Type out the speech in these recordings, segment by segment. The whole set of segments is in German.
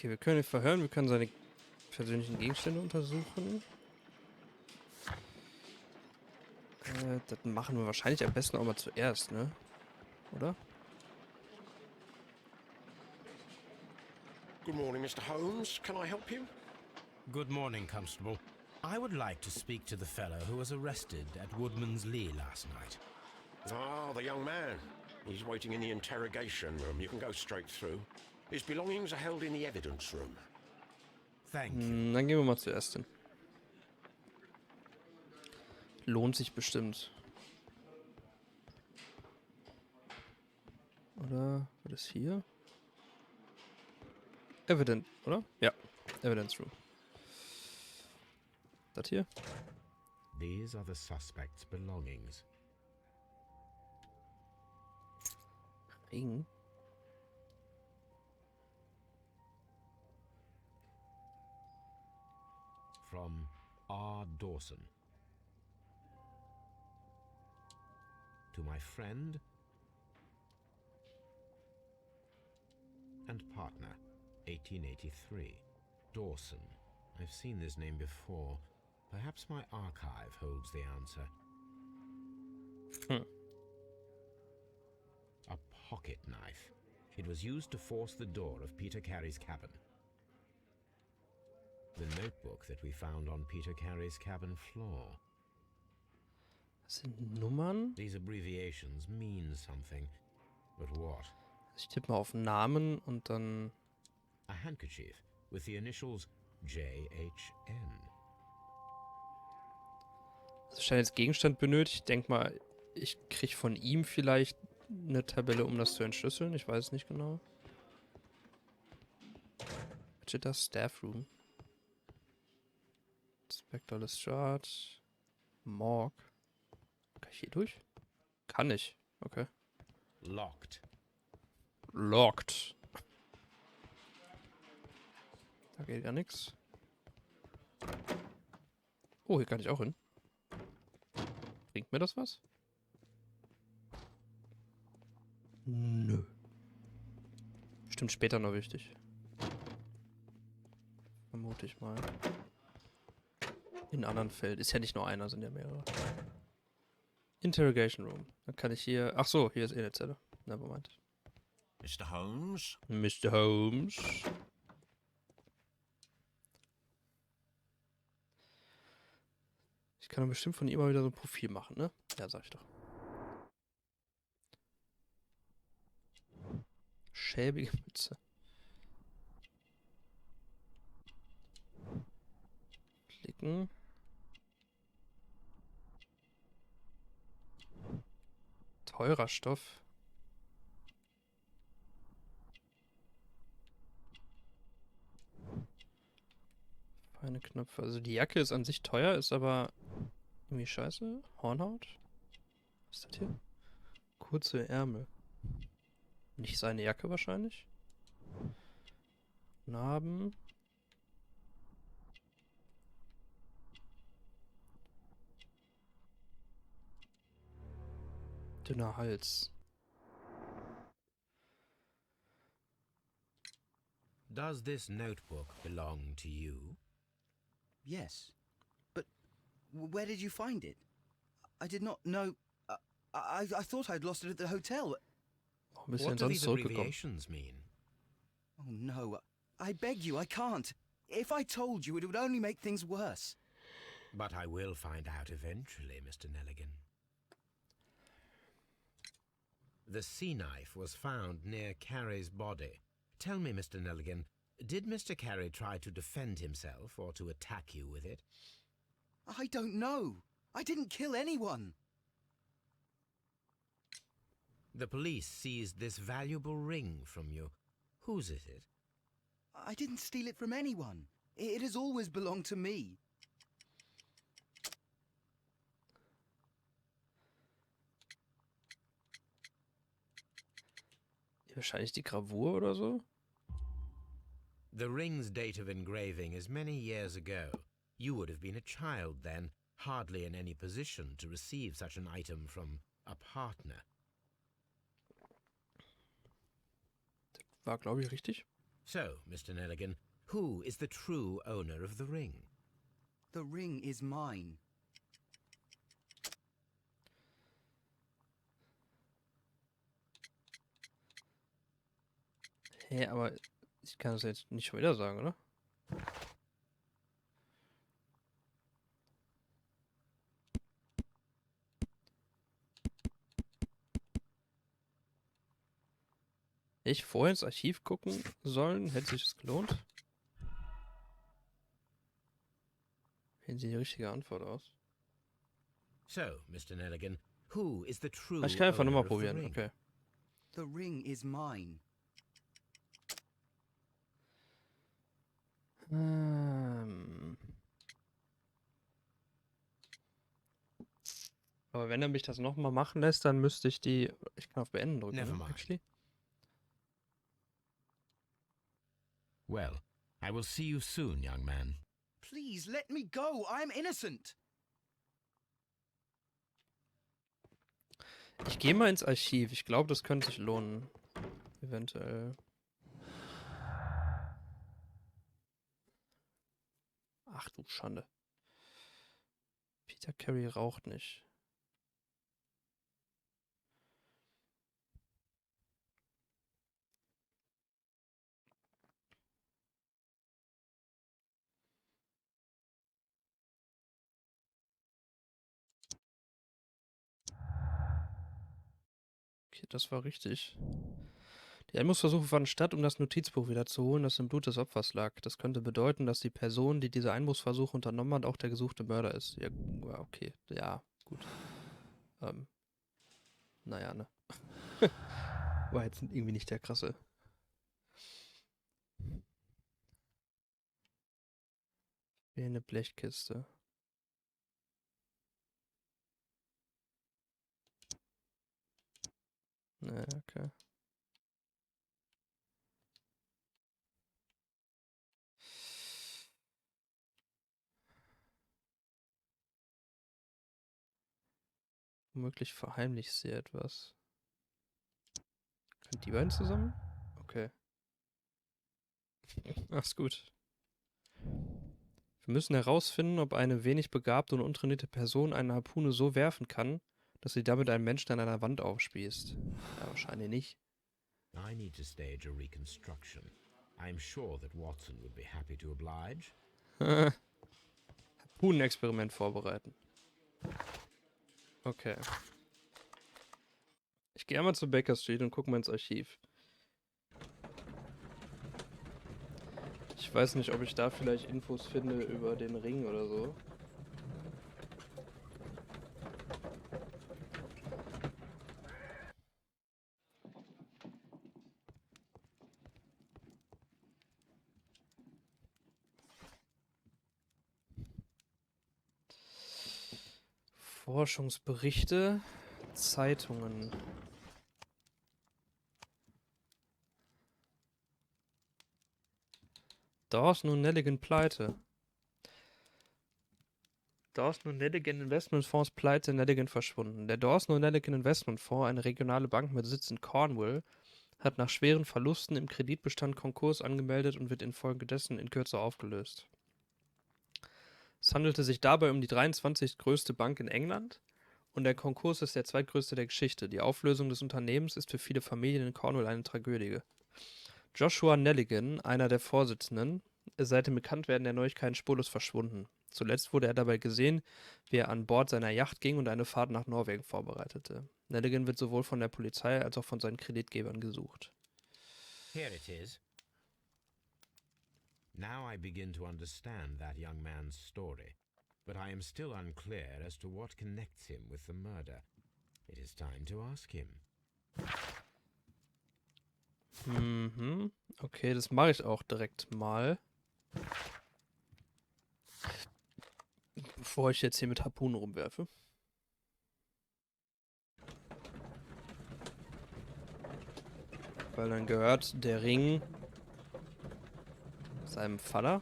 Okay, wir können ihn verhören, wir können seine persönlichen Gegenstände untersuchen. Das machen wir wahrscheinlich am besten auch mal zuerst, ne? Oder? Good morning, Mr. Holmes. Can I help you? Good morning, Constable. I would like to speak to the fellow who was arrested at Woodman's Lee last night. Ah, the young man. He's waiting in the interrogation room. You can go straight through. His belongings are held in the evidence room. Thank you. Dann gehen wir mal zuerst hin. Lohnt sich bestimmt. Oder was ist hier? Evident, oder? Ja, Evidence Room. Das hier? These are the suspect's belongings. Ring. From R. Dawson. To my friend and partner, 1883. Dawson. I've seen this name before. Perhaps my archive holds the answer. A pocket knife. It was used to force the door of Peter Carey's cabin. The notebook that we found on Peter Carey's cabin floor. Das sind Nummern. These abbreviations mean something. But what? Ich tippe mal auf Namen und dann... A handkerchief with the initials JHN. Also scheint jetzt Gegenstand benötigt. Ich denke mal, ich kriege von ihm vielleicht eine Tabelle, um das zu entschlüsseln. Ich weiß es nicht genau. Wichita Staff Room. Inspector Lestrade. Morgue. Kann ich hier durch? Kann ich. Okay. Locked. Locked. Da geht ja nichts. Oh, hier kann ich auch hin. Bringt mir das was? Nö. Bestimmt später noch wichtig. Vermute ich mal. In anderen Fällen. Ist ja nicht nur einer, sind ja mehrere. Interrogation Room. Dann kann ich hier... Ach so, hier ist eh eine Zelle. Nevermind. Mr. Holmes? Mr. Holmes. Ich kann doch bestimmt von ihm mal wieder so ein Profil machen, ne? Ja, sag ich doch. Schäbige Mütze. Klicken. Teurer Stoff. Feine Knöpfe. Also die Jacke ist an sich teuer, ist aber irgendwie scheiße. Hornhaut. Was ist das hier? Kurze Ärmel. Nicht seine Jacke wahrscheinlich. Narben. Dünner Hals. Does this notebook belong to you? Yes. But where did you find it? I did not know... I thought I'd lost it at the hotel. Noch ein bisschen What do sonst these zurückgekommen. abbreviations mean? Oh, no. I beg you, I can't. If I told you, it would only make things worse. But I will find out eventually, Mr. Nelligan. The sea knife was found near Carey's body. Tell me, Mr. Nelligan, did Mr. Carey try to defend himself or to attack you with it? I don't know. I didn't kill anyone. The police seized this valuable ring from you. Whose is it? I didn't steal it from anyone. It has always belonged to me. Wahrscheinlich die Gravur oder so. The ring's date of engraving is many years ago. You would have been a child then, hardly in any position to receive such an item from a partner. War, glaube ich, richtig. So, Mr. Nelligan, who is the true owner of the ring? The ring is mine. Hä, aber ich kann das jetzt nicht schon wieder sagen, oder? Hätte ich vorher ins Archiv gucken sollen? Hätte sich das gelohnt? Hätten Sie die richtige Antwort aus? So, Mr. Nelligan, who is the true Ah, ich kann einfach owner nochmal of the probieren, ring? okay. The ring is mine. Aber wenn er mich das nochmal machen lässt, dann müsste ich die... Ich kann auf Beenden drücken, Never ne? mind. Actually. Well, I will see you soon, young man. Please let me go. I'm innocent. Ich gehe mal ins Archiv. Ich glaube, das könnte sich lohnen. Eventuell. Ach du Schande. Peter Carey raucht nicht. Okay, das war richtig. Die Einbruchsversuche fanden statt, um das Notizbuch wiederzuholen, das im Blut des Opfers lag. Das könnte bedeuten, dass die Person, die diese Einbruchsversuche unternommen hat, auch der gesuchte Mörder ist. Ja, okay. Ja, gut. Naja, ne. War jetzt irgendwie nicht der krasse. Wie eine Blechkiste. Ne, okay. Womöglich verheimlicht sie etwas. Können die beiden zusammen? Okay. Ach, ist gut. Wir müssen herausfinden, ob eine wenig begabte und untrainierte Person eine Harpune so werfen kann, dass sie damit einen Menschen an einer Wand aufspießt. Ja, wahrscheinlich nicht. I need to stage a reconstruction. I'm sure that Watson would be happy to oblige. Harpunenexperiment vorbereiten. Okay. Ich gehe einmal zu Baker Street und gucke mal ins Archiv. Ich weiß nicht, ob ich da vielleicht Infos finde über den Ring oder so. Forschungsberichte, Zeitungen. Dawson und Nelligan pleite. Dawson und Nelligan Investmentfonds pleite, Nelligan verschwunden. Der Dawson und Nelligan Investmentfonds, eine regionale Bank mit Sitz in Cornwall, hat nach schweren Verlusten im Kreditbestand Konkurs angemeldet und wird infolgedessen in Kürze aufgelöst. Es handelte sich dabei um die 23. größte Bank in England und der Konkurs ist der zweitgrößte der Geschichte. Die Auflösung des Unternehmens ist für viele Familien in Cornwall eine Tragödie. Joshua Nelligan, einer der Vorsitzenden, ist seit dem Bekanntwerden der Neuigkeiten spurlos verschwunden. Zuletzt wurde er dabei gesehen, wie er an Bord seiner Yacht ging und eine Fahrt nach Norwegen vorbereitete. Nelligan wird sowohl von der Polizei als auch von seinen Kreditgebern gesucht. Here it is. Now I begin to understand that young man's story, but I am still unclear as to what connects him with the murder. It is time to ask him. Mhm. Okay, das mache ich auch direkt mal. Bevor ich jetzt hier mit Harpunen rumwerfe. Weil dann gehört der Ring seinem Vater,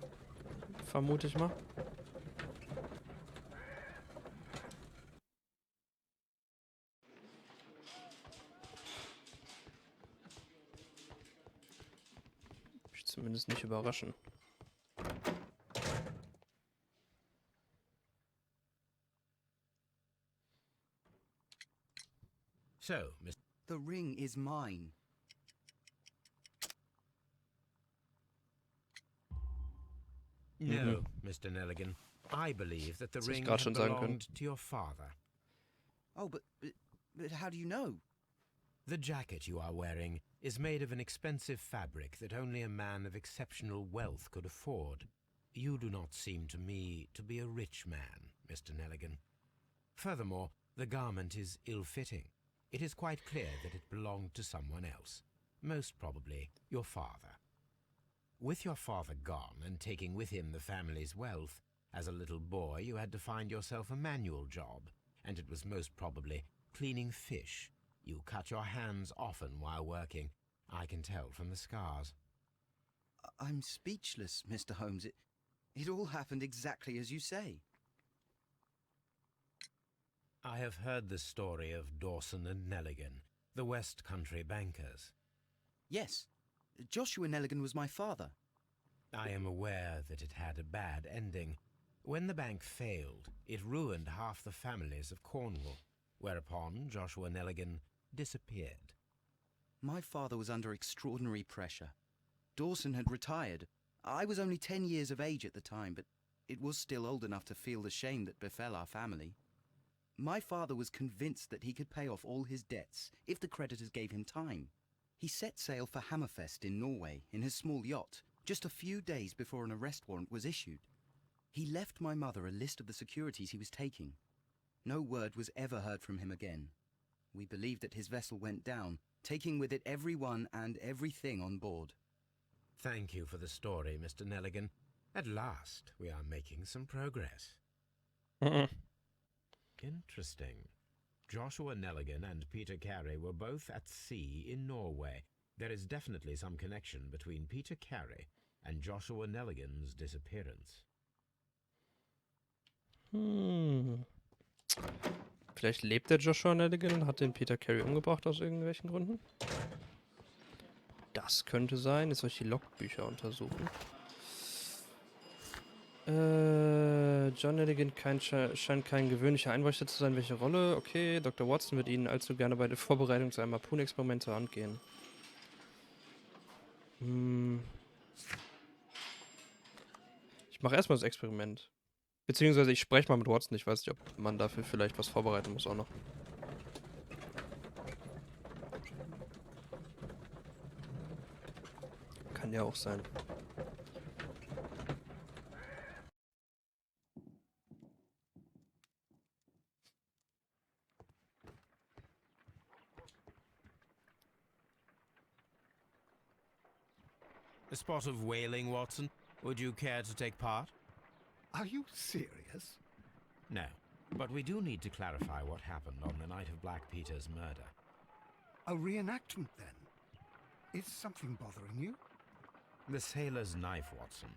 vermute ich mal. Hab ich Zumindest nicht überraschen. So, Mr. The ring is mine. No, Mr. Nelligan. I believe that the Das hätte ich ring gerade had schon sagen können. belonged to your father. Oh, but how do you know? The jacket you are wearing is made of an expensive fabric that only a man of exceptional wealth could afford. You do not seem to me to be a rich man, Mr. Nelligan. Furthermore, the garment is ill-fitting. It is quite clear that it belonged to someone else, most probably your father. With your father gone and taking with him the family's wealth, as a little boy you had to find yourself a manual job, and it was most probably cleaning fish. You cut your hands often while working. I can tell from the scars. I'm speechless, Mr. Holmes. It all happened exactly as you say. I have heard the story of Dawson and Nelligan, the West Country bankers. Yes, Joshua Nelligan was my father. I am aware that it had a bad ending. When the bank failed, it ruined half the families of Cornwall, whereupon Joshua Nelligan disappeared. My father was under extraordinary pressure. Dawson had retired. I was only 10 years of age at the time, but it was still old enough to feel the shame that befell our family. My father was convinced that he could pay off all his debts if the creditors gave him time. He set sail for Hammerfest in Norway in his small yacht, just a few days before an arrest warrant was issued. He left my mother a list of the securities he was taking. No word was ever heard from him again. We believe that his vessel went down, taking with it everyone and everything on board. Thank you for the story, Mr. Nelligan. At last, we are making some progress. Interesting. Joshua Nelligan and Peter Carey were both at sea in Norway. There is definitely some connection between Peter Carey and Joshua Nelligan's disappearance. Vielleicht lebt der Joshua Nelligan und hat den Peter Carey umgebracht aus irgendwelchen Gründen. Das könnte sein. Jetzt soll ich die Logbücher untersuchen. John Nelligan scheint kein gewöhnlicher Einbrecher zu sein. Welche Rolle? Okay, Dr. Watson wird Ihnen allzu gerne bei der Vorbereitung zu einem Harpunen-Experiment zur Hand gehen. Ich mache erstmal das Experiment. Beziehungsweise ich spreche mal mit Watson. Ich weiß nicht, ob man dafür vielleicht was vorbereiten muss auch noch. Kann ja auch sein. A spot of whaling, Watson. Would you care to take part? Are you serious? No, but we do need to clarify what happened on the night of Black Peter's murder. A reenactment, then? Is something bothering you? The sailor's knife, Watson.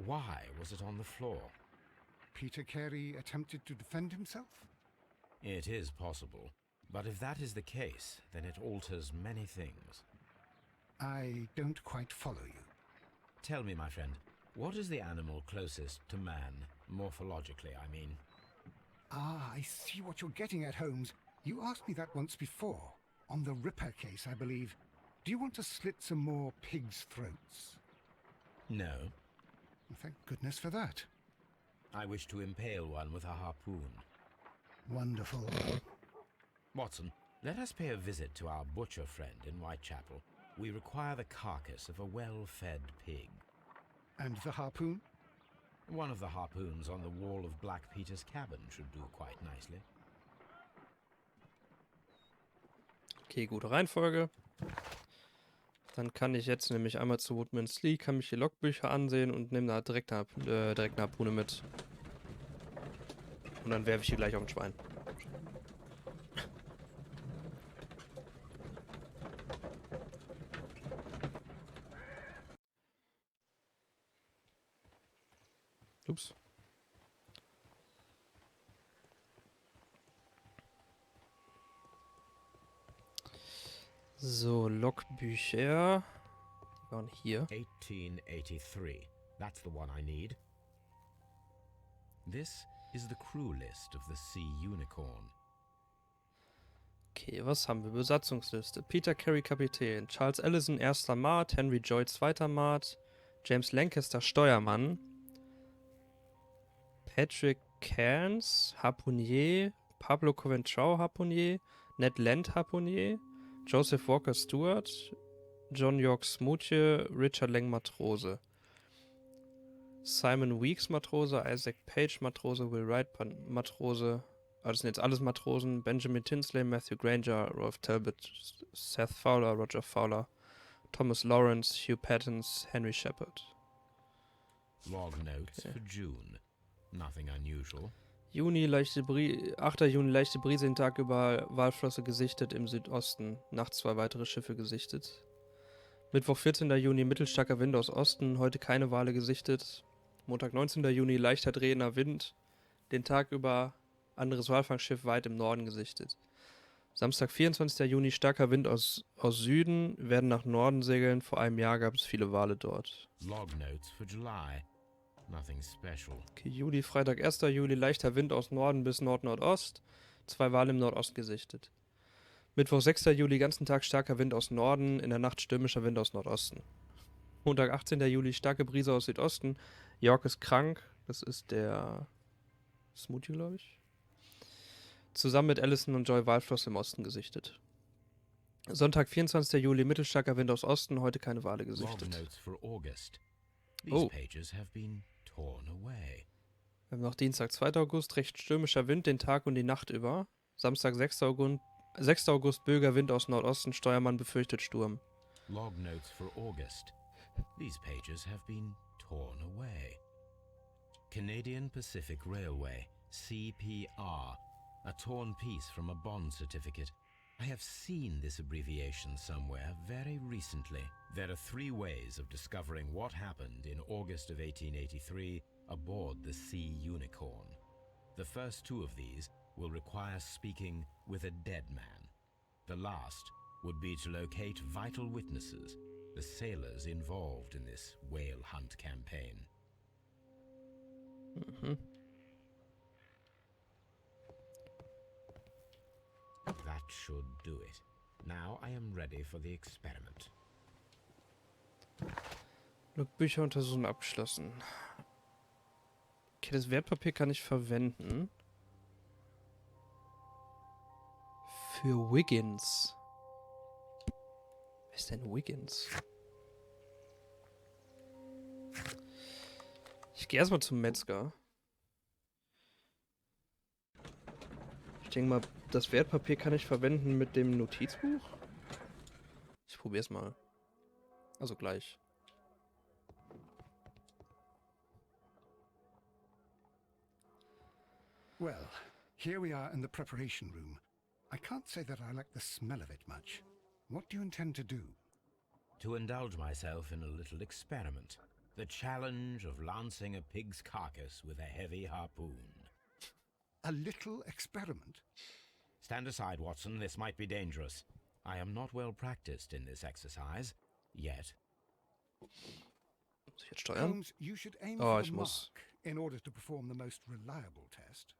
Why was it on the floor? Peter Carey attempted to defend himself? It is possible, but if that is the case, then it alters many things. I don't quite follow you. Tell me, my friend, what is the animal closest to man, morphologically, I mean? Ah, I see what you're getting at, Holmes. You asked me that once before. On the Ripper case, I believe. Do you want to slit some more pigs' throats? No. Well, thank goodness for that. I wish to impale one with a harpoon. Wonderful. Watson, let us pay a visit to our butcher friend in Whitechapel. We require the carcass of a well-fed pig. And the harpoon? One of the harpoons on the wall of Black Peter's cabin should do quite nicely. Okay, gute Reihenfolge. Dann kann ich jetzt nämlich einmal zu Woodman's Lee, kann mich die Logbücher ansehen und nehme da direkt eine Harpune mit. Und dann werfe ich hier gleich auf ein Schwein. Ups. So, Logbücher. Wir waren hier. 1883. That's the one I need. This is the crew list of the Sea Unicorn. Okay, was haben wir? Besatzungsliste. Peter Carey Kapitän, Charles Ellison 1. Mart, Henry Joy 2. Mart, James Lancaster Steuermann, Patrick Cairns Harpunier, Pablo Coventrau Harpunier, Ned Land Harpunier, Joseph Walker Stewart, John York Smootje, Richard Lang Matrose, Simon Weeks Matrose, Isaac Page Matrose, Will Wright Matrose. Das sind jetzt alles Matrosen. Benjamin Tinsley, Matthew Granger, Rolf Talbot, Seth Fowler, Roger Fowler, Thomas Lawrence, Hugh Pattons, Henry Shepard. Log notes for June. Nothing unusual. 8. Juni, leichte Brise den Tag über Walflosse gesichtet im Südosten. Nachts 2 weitere Schiffe gesichtet. Mittwoch, 14. Juni, mittelstarker Wind aus Osten. Heute keine Wale gesichtet. Montag, 19. Juni, leichter drehender Wind. Den Tag über anderes Walfangschiff weit im Norden gesichtet. Samstag, 24. Juni, starker Wind aus Süden, werden nach Norden segeln. Vor einem Jahr gab es viele Wale dort. Log notes for July. Nothing special. Okay, Juli, Freitag, 1. Juli, leichter Wind aus Norden bis Nord-Nordost. 2 Wale im Nordost gesichtet. Mittwoch, 6. Juli, ganzen Tag starker Wind aus Norden, in der Nacht stürmischer Wind aus Nordosten. Montag, 18. Juli, starke Brise aus Südosten. York ist krank, das ist der Smoothie, glaube ich. Zusammen mit Allison und Joy Walflosse im Osten gesichtet. Sonntag, 24. Juli, mittelstarker Wind aus Osten, heute keine Wale Log gesichtet. notes for August. These Oh. pages have been torn away. Wir haben noch Dienstag, 2. August, recht stürmischer Wind den Tag und die Nacht über. Samstag, 6. August, böiger Wind aus Nordosten, Steuermann befürchtet Sturm. Log notes for August. These pages have been torn away. Canadian Pacific Railway, CPR. A torn piece from a bond certificate. I have seen this abbreviation somewhere very recently. There are 3 ways of discovering what happened in August of 1883 aboard the Sea Unicorn. The first 2 of these will require speaking with a dead man. The last would be to locate vital witnesses, the sailors involved in this whale hunt campaign. That should do it. Now I am ready for the experiment. Logbücher untersuchen abgeschlossen. Okay, das Wertpapier kann ich verwenden. Für Wiggins. Wer ist denn Wiggins? Ich gehe erstmal zum Metzger. Ich denke mal, das Wertpapier kann ich verwenden mit dem Notizbuch. Ich probiere es mal. Also gleich. Well, here we are in the preparation room. I can't say that I like the smell of it much. What do you intend to do? To indulge myself in a little experiment. The challenge of lancing a pig's carcass with a heavy harpoon. A little experiment? Stand aside, Watson. This might be dangerous. I am not well practiced in this exercise. Yet. Muss ich jetzt steuern? Holmes, you should aim Oh, for ich the muss. mark in order to perform the most reliable test.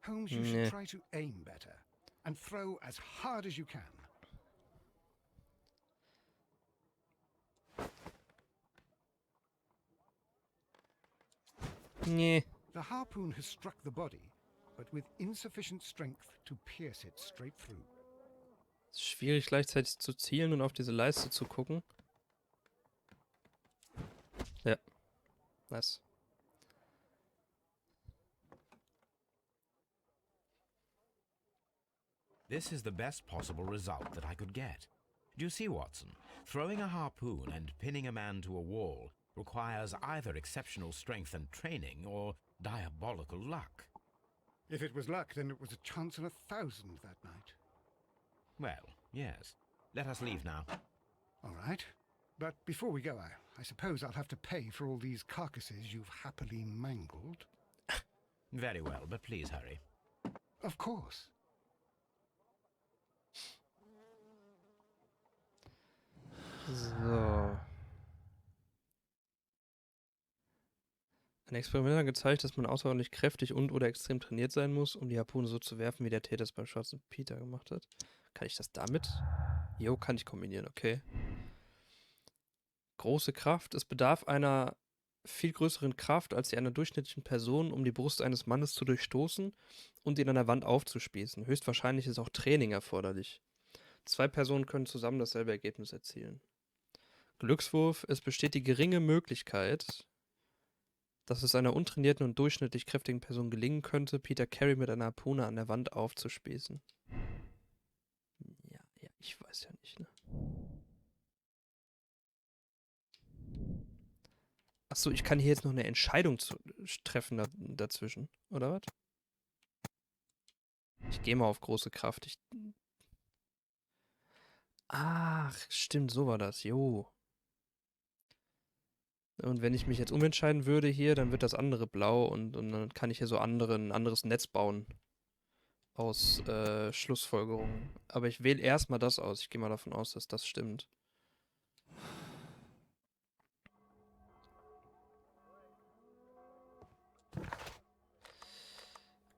Holmes, you should try to aim better and throw as hard as you can. Nee. The harpoon has struck the body, but with insufficient strength to pierce it straight through. Es ist schwierig gleichzeitig zu zielen und auf diese Leiste zu gucken. Ja. Nice. This is the best possible result that I could get. Do you see, Watson? Throwing a harpoon and pinning a man to a wall requires either exceptional strength and training or diabolical luck. If it was luck, then it was a chance in 1,000 that night. Well, yes. Let us leave now. All right. But before we go, I suppose I'll have to pay for all these carcasses you've happily mangled. Very well, but please hurry. Of course. So. Ein Experiment hat gezeigt, dass man außerordentlich kräftig und/oder extrem trainiert sein muss, um die Harpune so zu werfen, wie der Täter es beim schwarzen Peter gemacht hat. Kann ich das damit? Jo, kann ich kombinieren, okay. Große Kraft. Es bedarf einer viel größeren Kraft als die einer durchschnittlichen Person, um die Brust eines Mannes zu durchstoßen und ihn an der Wand aufzuspießen. Höchstwahrscheinlich ist auch Training erforderlich. 2 Personen können zusammen dasselbe Ergebnis erzielen. Glückswurf. Es besteht die geringe Möglichkeit, dass es einer untrainierten und durchschnittlich kräftigen Person gelingen könnte, Peter Carey mit einer Harpune an der Wand aufzuspießen. Ja, ich weiß ja nicht, ne? Achso, ich kann hier jetzt noch eine Entscheidung treffen dazwischen, oder was? Ich gehe mal auf große Kraft. Ach, stimmt, so war das, jo. Und wenn ich mich jetzt umentscheiden würde hier, dann wird das andere blau und dann kann ich hier so ein anderes Netz bauen. Aus Schlussfolgerungen. Aber ich wähle erstmal das aus. Ich gehe mal davon aus, dass das stimmt.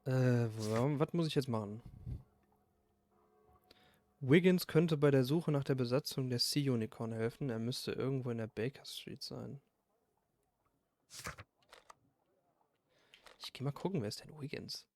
Was muss ich jetzt machen? Wiggins könnte bei der Suche nach der Besatzung der Sea Unicorn helfen. Er müsste irgendwo in der Baker Street sein. Ich gehe mal gucken, wer ist denn Wiggins?